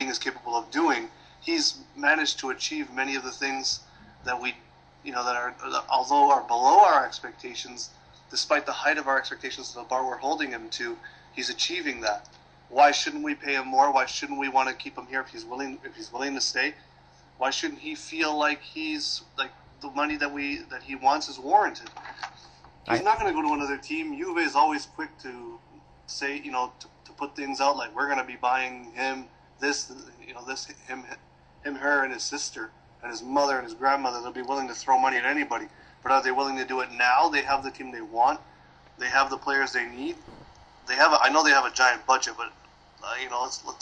is capable of doing, he's managed to achieve many of the things that we, although are below our expectations, despite the height of our expectations to the bar we're holding him to, he's achieving that. Why shouldn't we pay him more? Why shouldn't we want to keep him here if he's willing to stay? Why shouldn't he feel like he's like the money that he wants is warranted? He's not going to go to another team. Juve is always quick to say, to put things out like we're going to be buying him him, her, and his sister, and his mother and his grandmother. They'll be willing to throw money at anybody. But are they willing to do it now? They have the team they want. They have the players they need. I know they have a giant budget, but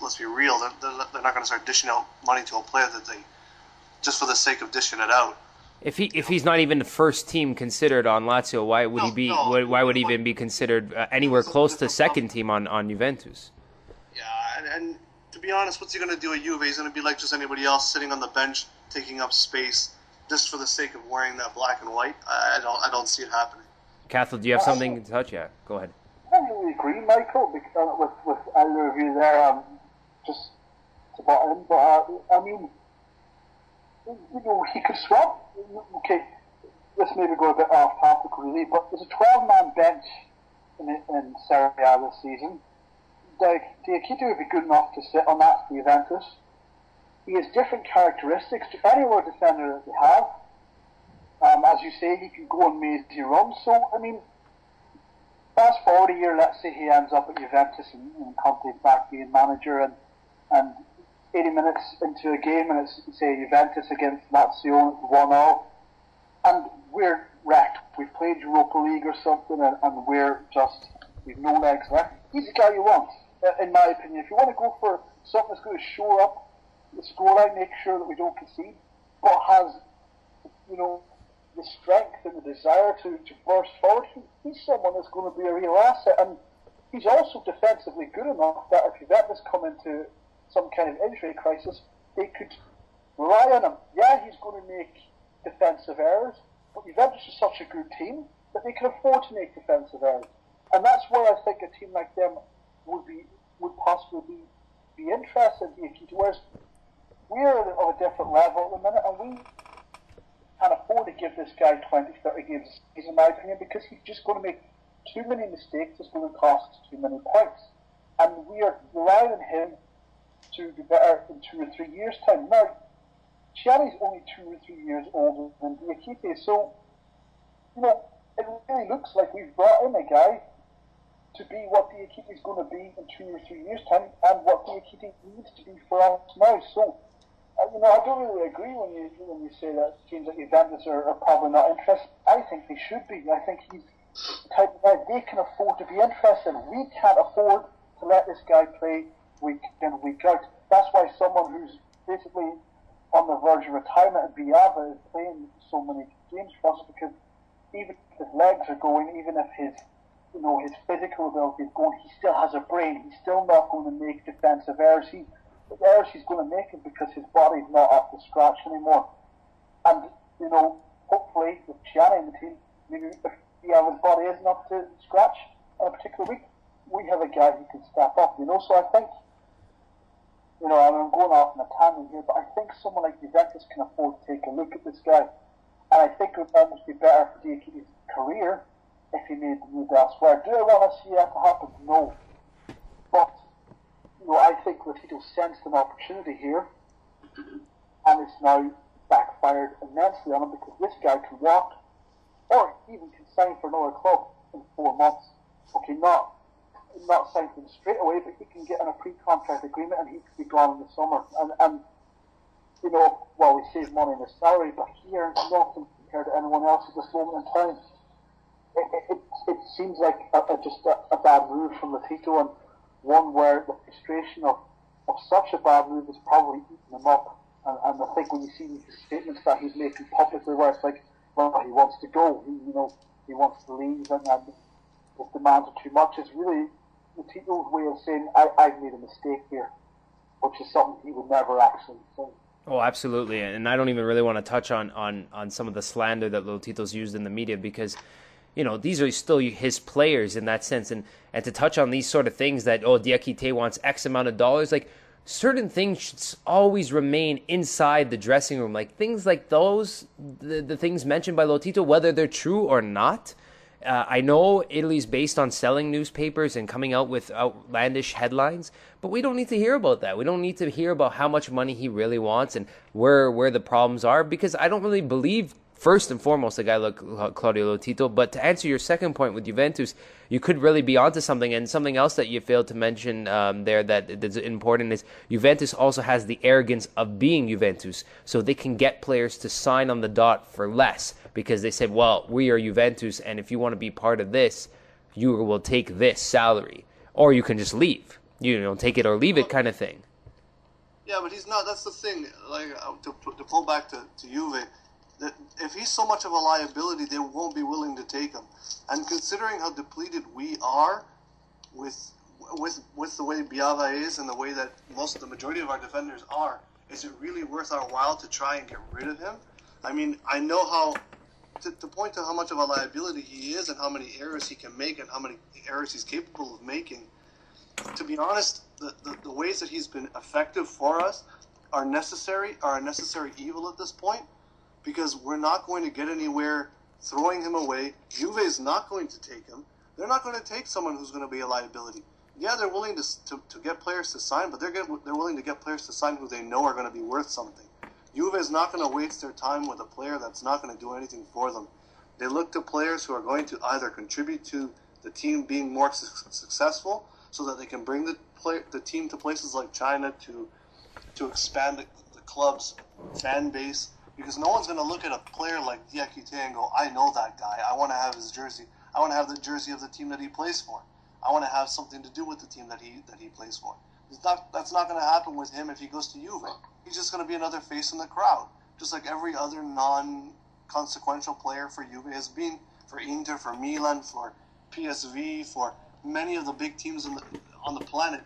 let's be real. They're not going to start dishing out money to a player that they just for the sake of dishing it out. If he's not even the first team considered on Lazio, why would he be? Why would he even be considered anywhere close to second team on Juventus? Yeah, and to be honest, what's he going to do at Juve? He's going to be like just anybody else, sitting on the bench, taking up space, just for the sake of wearing that black and white. I don't see it happening. Cathal, do you have something to touch? Yeah, go ahead. I really agree, Michael, with either of you there. Just to butt in, but I mean, he could swap. Okay, this maybe go a bit off topic really, but there's a 12-man bench in Serie A this season. Diakite would be good enough to sit on that for Juventus. He has different characteristics to any other defender that they have. As you say, he can go on mazy runs. So, I mean, fast forward a year, let's say he ends up at Juventus and Conte's back being manager, and 80 minutes into a game, and it's, say, Juventus against Lazio 1-0, and we're wrecked. We've played Europa League or something, and we've no legs left. He's the guy you want, in my opinion. If you want to go for something that's going to shore up the scoreline, make sure that we don't concede, but has, the strength and the desire to burst forward, he's someone that's going to be a real asset. And he's also defensively good enough that if Juventus come into some kind of injury crisis, they could rely on him. Yeah, he's going to make defensive errors, but Juventus is such a good team that they can afford to make defensive errors. And that's where I think a team like them would possibly be interested in Diakite, whereas we're of a different level at the minute, and we can't afford to give this guy 20, 30 games a season, in my opinion, because he's just going to make too many mistakes. It's going to cost us too many points. And we are relying on him to be better in 2 or 3 years' time. Now, Chiani's only 2 or 3 years older than Diakite, so, it really looks like we've brought in a guy to be what Diakite is going to be in 2 or 3 years' time, and what Diakite needs to be for us now. So, I don't really agree when you say that teams like Juventus are probably not interested. I think they should be. I think he's the type of guy they can afford to be interested in. We can't afford to let this guy play week in, week out. That's why someone who's basically on the verge of retirement at Villalba is playing so many games for us, because even if his legs are going, even if his physical ability is going, he still has a brain. He's still not going to make defensive errors. The errors he's going to make it because his body's not up to scratch anymore. And, hopefully with Chiani in the team, maybe if his body isn't up to scratch on a particular week, we have a guy who can step up, So I think, I'm going off on a tangent here, but I think someone like Juventus can afford to take a look at this guy. And I think it would almost be better for Diakite's career if he made the move elsewhere. Do I want to see that happen? No. But I think Latito sensed an opportunity here, and it's now backfired immensely on him, because this guy can walk, or even can sign for another club in 4 months. Okay, not sign for him straight away, but he can get on a pre-contract agreement, and he could be gone in the summer. And we save money in his salary, but he earns nothing compared to anyone else at this moment in time. It seems like just a bad move from Latito, and one where the frustration of such a bad move is probably eating him up. And I think when you see the statements that he's making publicly, where it's like, well, he wants to go, he wants to leave, and his demands are too much, it's really Latito's way of saying, I've made a mistake here, which is something he would never actually say. Oh, absolutely. And I don't even really want to touch on some of the slander that Lotito's used in the media, because these are still his players in that sense. And to touch on these sort of things that, Diakite wants X amount of dollars, like, certain things should always remain inside the dressing room. Like things like those, the things mentioned by Lotito, whether they're true or not. I know Italy's based on selling newspapers and coming out with outlandish headlines, but we don't need to hear about that. We don't need to hear about how much money he really wants and where the problems are, because I don't really believe, first and foremost, a guy like Claudio Lotito. But to answer your second point with Juventus, you could really be onto something. And something else that you failed to mention there that's important is Juventus also has the arrogance of being Juventus. So they can get players to sign on the dot for less because they said, well, we are Juventus, and if you want to be part of this, you will take this salary. Or you can just leave. Take it or leave it kind of thing. Yeah, but he's not. That's the thing. Like, to pull back to Juve, that if he's so much of a liability, they won't be willing to take him. And considering how depleted we are with the way Biava is and the way that the majority of our defenders are, is it really worth our while to try and get rid of him? I mean, I know how to point to how much of a liability he is and how many errors he can make and how many errors he's capable of making. To be honest, the ways that he's been effective for us are a necessary evil at this point, because we're not going to get anywhere throwing him away. Juve is not going to take him. They're not going to take someone who's going to be a liability. Yeah, they're willing to get players to sign, but they're willing to get players to sign who they know are going to be worth something. Juve is not going to waste their time with a player that's not going to do anything for them. They look to players who are going to either contribute to the team being more successful, so that they can bring the team to places like China to expand the club's fan base. Because no one's going to look at a player like Diakite and go, I know that guy. I want to have his jersey. I want to have the jersey of the team that he plays for. I want to have something to do with the team that he plays for. That's not going to happen with him if he goes to Juve. He's just going to be another face in the crowd, just like every other non-consequential player for Juve has been, for Inter, for Milan, for PSV, for many of the big teams on the planet.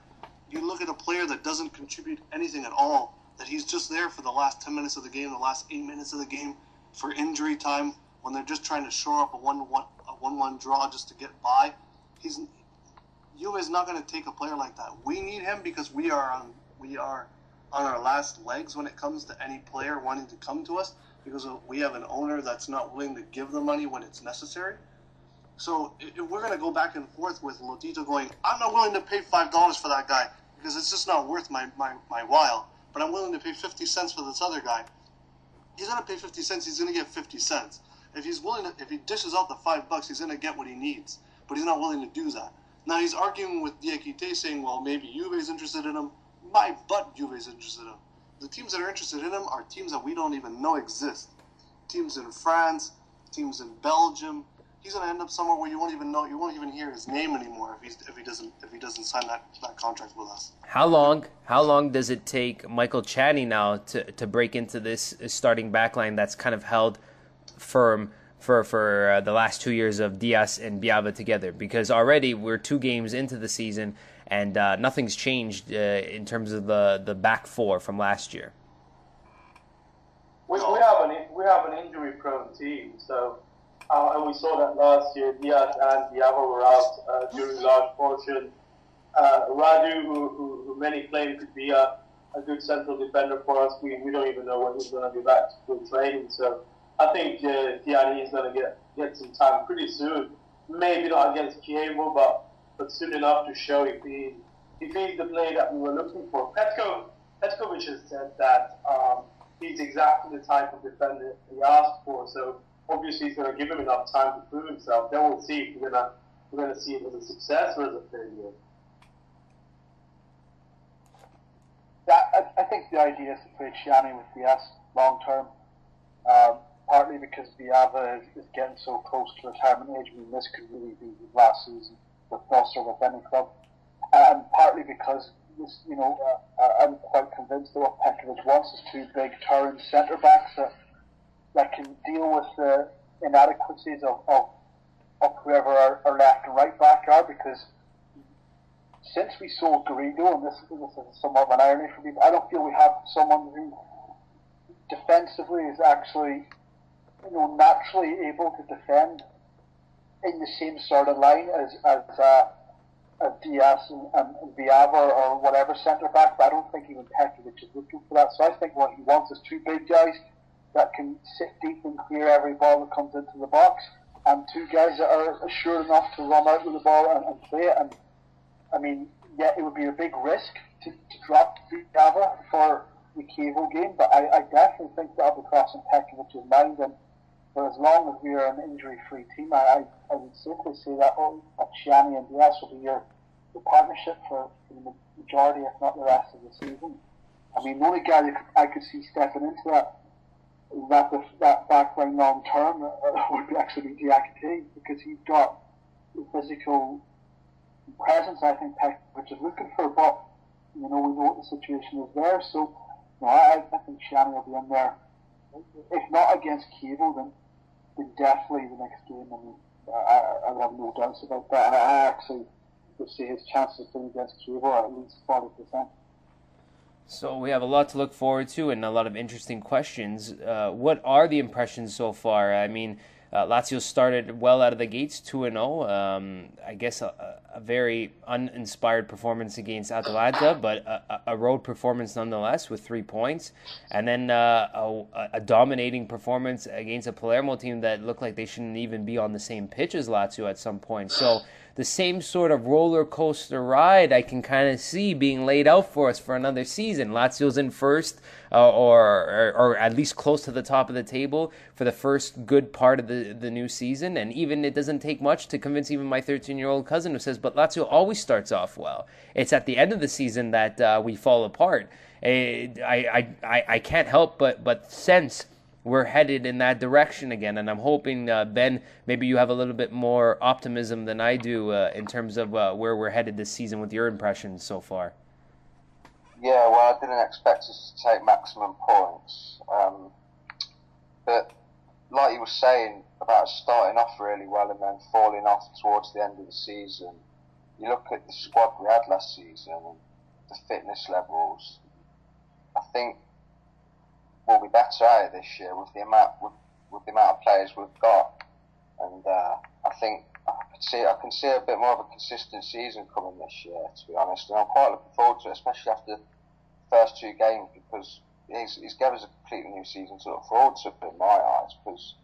You look at a player that doesn't contribute anything at all, that he's just there for the last 10 minutes of the game, the last 8 minutes of the game, for injury time, when they're just trying to shore up a 1-1 draw just to get by. Juve is not going to take a player like that. We need him because we are on our last legs when it comes to any player wanting to come to us, because we have an owner that's not willing to give the money when it's necessary. So if we're going to go back and forth with Lotito going, I'm not willing to pay $5 for that guy because it's just not worth my while, but I'm willing to pay 50 cents for this other guy. He's going to pay 50 cents. He's going to get 50 cents. If he dishes out the $5, he's going to get what he needs, but he's not willing to do that. Now he's arguing with Diakite, saying, well, maybe Juve's interested in him. My butt, Juve's interested in him. The teams that are interested in him are teams that we don't even know exist. Teams in France, teams in Belgium. He's going to end up somewhere where you won't even hear his name anymore if he doesn't sign that contract with us. How long does it take Michael Chaddy now to break into this starting backline that's kind of held firm for the last 2 years of Diaz and Biava together? Because already we're 2 games into the season and nothing's changed in terms of the back four from last year. We have an injury-prone team, so. And we saw that last year, Diaz and Biava were out during a large portion. Radu, who many claim could be a good central defender for us, we don't even know when he's going to be back to full training. So I think Tiani is going to get some time pretty soon. Maybe not against Chievo, but soon enough to show if he's the player that we were looking for. Petkovic has said that he's exactly the type of defender he asked for. So obviously, he's going to give him enough time to prove himself. Then we'll see if we're going to see it as a success or as a failure. Yeah, I think the idea is to play Chiani with Diaz long term, partly because Biava is getting so close to retirement age. I mean, this could really be his last season with us or with any club, and partly because this, I'm quite convinced that what Petkovic wants is 2 big turn centre backs that can deal with the inadequacies of whoever our left and right back are, because since we sold Garrido, and this is somewhat of an irony for me, I don't feel we have someone who defensively is actually naturally able to defend in the same sort of line as Diaz and Viava or whatever centre back, but I don't think even Petrovic is looking for that. So I think what he wants is two big guys that can sit deep and clear every ball that comes into the box, and two guys that are sure enough to run out with the ball and play it. And I mean, yeah, it would be a big risk to drop Viava for the Kievo game, but I definitely think that'll be crossing Petrovic's mind. And for as long as we are an injury-free team, I would safely say that Chiani and Diaz will be your partnership for the majority, if not the rest of the season. I mean, the only guy that I could see stepping into that back line long term would actually be Diakité, because he's got the physical presence I think Petrovic is looking for. But we know what the situation is there, so I think Chiani will be in there. If not against Kievo, then definitely the next game. I mean, I would have no doubts about that. I actually would see his chances of playing against Kievo are at least 40%. So we have a lot to look forward to and a lot of interesting questions. What are the impressions so far? I mean, Lazio started well out of the gates, 2-0. I guess a very uninspired performance against Atalanta, but a road performance nonetheless with 3 points. And then a dominating performance against a Palermo team that looked like they shouldn't even be on the same pitch as Lazio at some point. So the same sort of roller coaster ride I can kind of see being laid out for us for another season. Lazio's in first, or at least close to the top of the table for the first good part of the new season. And even it doesn't take much to convince even my 13-year-old cousin who says, but Lazio always starts off well. It's at the end of the season that we fall apart. I can't help but sense we're headed in that direction again, and I'm hoping, Ben, maybe you have a little bit more optimism than I do in terms of where we're headed this season with your impressions so far. Yeah, well, I didn't expect us to take maximum points, but like you were saying about us starting off really well and then falling off towards the end of the season, you look at the squad we had last season and the fitness levels, I think we'll be better at it this year with the amount of players we've got, and I think I can see a bit more of a consistent season coming this year, to be honest, and I'm quite looking forward to it, especially after the first two games, because he's given us a completely new season to look forward to in my eyes, because